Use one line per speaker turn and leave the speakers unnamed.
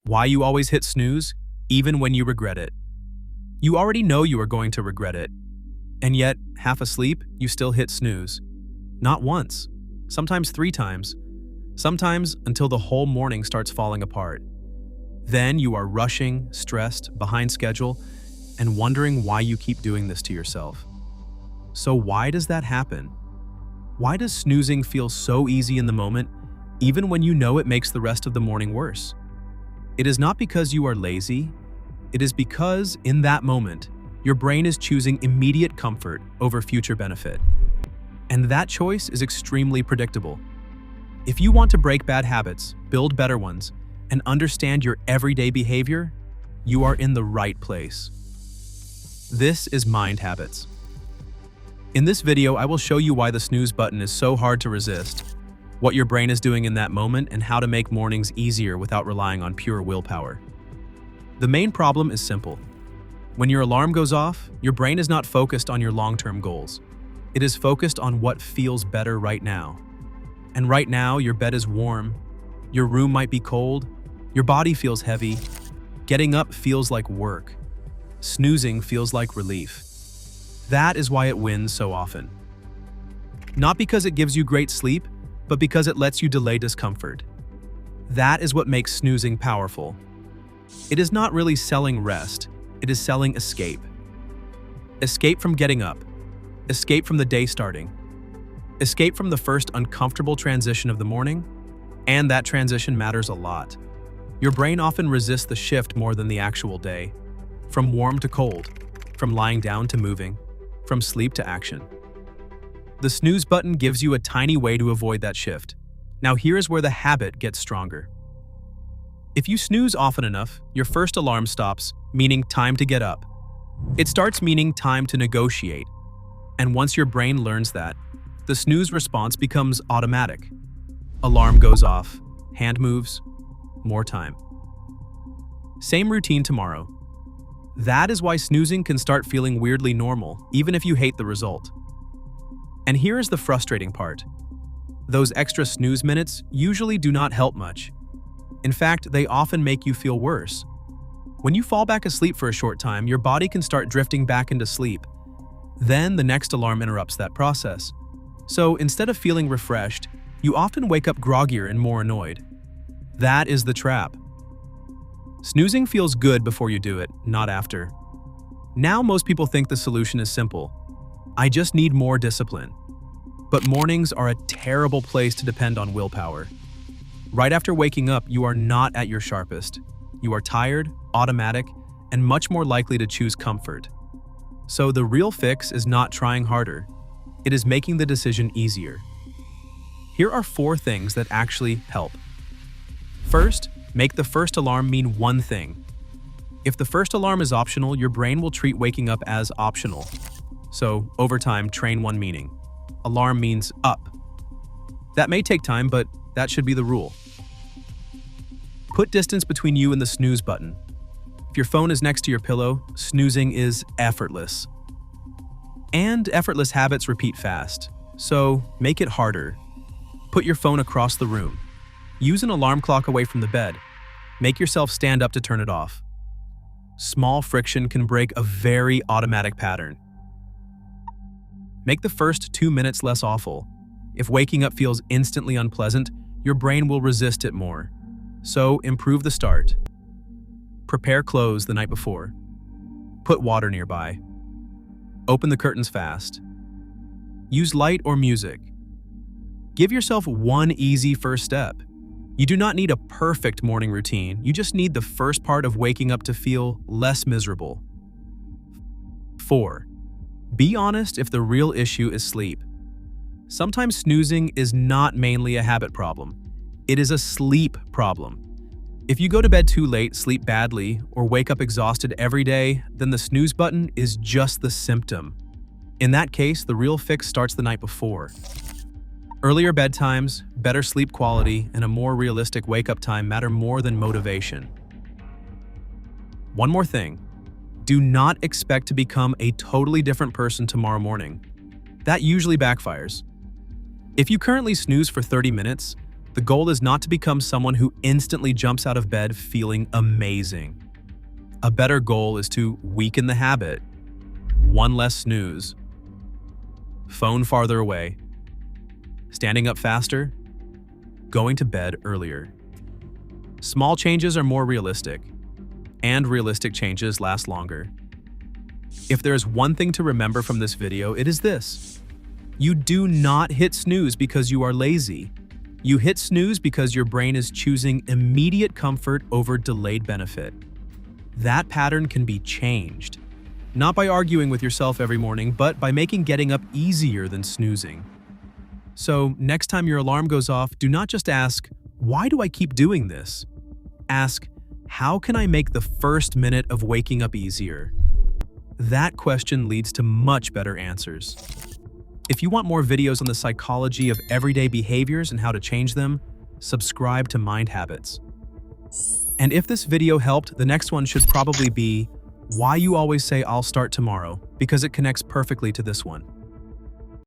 Why you always hit snooze, even when you regret it. You already know you are going to regret it. And yet, half asleep, you still hit snooze. Not once, sometimes 3 times. Sometimes until the whole morning starts falling apart. Then you are rushing, stressed, behind schedule, and wondering why you keep doing this to yourself. So why does that happen? Why does snoozing feel so easy in the moment, even when you know it makes the rest of the morning worse? It is not because you are lazy. It is because, in that moment, your brain is choosing immediate comfort over future benefit. And that choice is extremely predictable. If you want to break bad habits, build better ones, and understand your everyday behavior, you are in the right place. This is Mind Habits. In this video, I will show you why the snooze button is so hard to resist, what your brain is doing in that moment, and how to make mornings easier without relying on pure willpower. The main problem is simple. When your alarm goes off, your brain is not focused on your long-term goals. It is focused on what feels better right now. And right now, your bed is warm, your room might be cold, your body feels heavy, getting up feels like work, snoozing feels like relief. That is why it wins so often. Not because it gives you great sleep, but because it lets you delay discomfort. That is what makes snoozing powerful. It is not really selling rest, it is selling escape. Escape from getting up, escape from the day starting, escape from the first uncomfortable transition of the morning, and that transition matters a lot. Your brain often resists the shift more than the actual day. From warm to cold, from lying down to moving, from sleep to action. The snooze button gives you a tiny way to avoid that shift. Now here is where the habit gets stronger. If you snooze often enough, your first alarm stops, meaning time to get up. It starts meaning time to negotiate. And once your brain learns that, the snooze response becomes automatic. Alarm goes off, hand moves, more time. Same routine tomorrow. That is why snoozing can start feeling weirdly normal, even if you hate the result. And here is the frustrating part. Those extra snooze minutes usually do not help much. In fact, they often make you feel worse. When you fall back asleep for a short time, your body can start drifting back into sleep. Then the next alarm interrupts that process. So instead of feeling refreshed, you often wake up groggier and more annoyed. That is the trap. Snoozing feels good before you do it, not after. Now most people think the solution is simple. I just need more discipline. But mornings are a terrible place to depend on willpower. Right after waking up, you are not at your sharpest. You are tired, automatic, and much more likely to choose comfort. So the real fix is not trying harder. It is making the decision easier. Here are 4 things that actually help. First, make the first alarm mean one thing. If the first alarm is optional, your brain will treat waking up as optional. So, over time, train one meaning. Alarm means up. That may take time, but that should be the rule. Put distance between you and the snooze button. If your phone is next to your pillow, snoozing is effortless. And effortless habits repeat fast. So, make it harder. Put your phone across the room. Use an alarm clock away from the bed. Make yourself stand up to turn it off. Small friction can break a very automatic pattern. Make the first 2 minutes less awful. If waking up feels instantly unpleasant, your brain will resist it more. So, improve the start. Prepare clothes the night before. Put water nearby. Open the curtains fast. Use light or music. Give yourself one easy first step. You do not need a perfect morning routine. You just need the first part of waking up to feel less miserable. 4. Be honest if the real issue is sleep. Sometimes snoozing is not mainly a habit problem. It is a sleep problem. If you go to bed too late, sleep badly, or wake up exhausted every day, then the snooze button is just the symptom. In that case, the real fix starts the night before. Earlier bedtimes, better sleep quality, and a more realistic wake-up time matter more than motivation. One more thing. Do not expect to become a totally different person tomorrow morning. That usually backfires. If you currently snooze for 30 minutes, The goal is not to become someone who instantly jumps out of bed feeling amazing. A better goal is to weaken the habit. One less snooze. Phone farther away. Standing up faster. Going to bed earlier. Small changes are more realistic, and realistic changes last longer. If there is one thing to remember from this video, it is this. You do not hit snooze because you are lazy. You hit snooze because your brain is choosing immediate comfort over delayed benefit. That pattern can be changed, not by arguing with yourself every morning, but by making getting up easier than snoozing. So next time your alarm goes off, do not just ask, "Why do I keep doing this?" Ask, "How can I make the first minute of waking up easier?" That question leads to much better answers. If you want more videos on the psychology of everyday behaviors and how to change them, subscribe to Mind Habits. And if this video helped, the next one should probably be why you always say "I'll start tomorrow," because it connects perfectly to this one.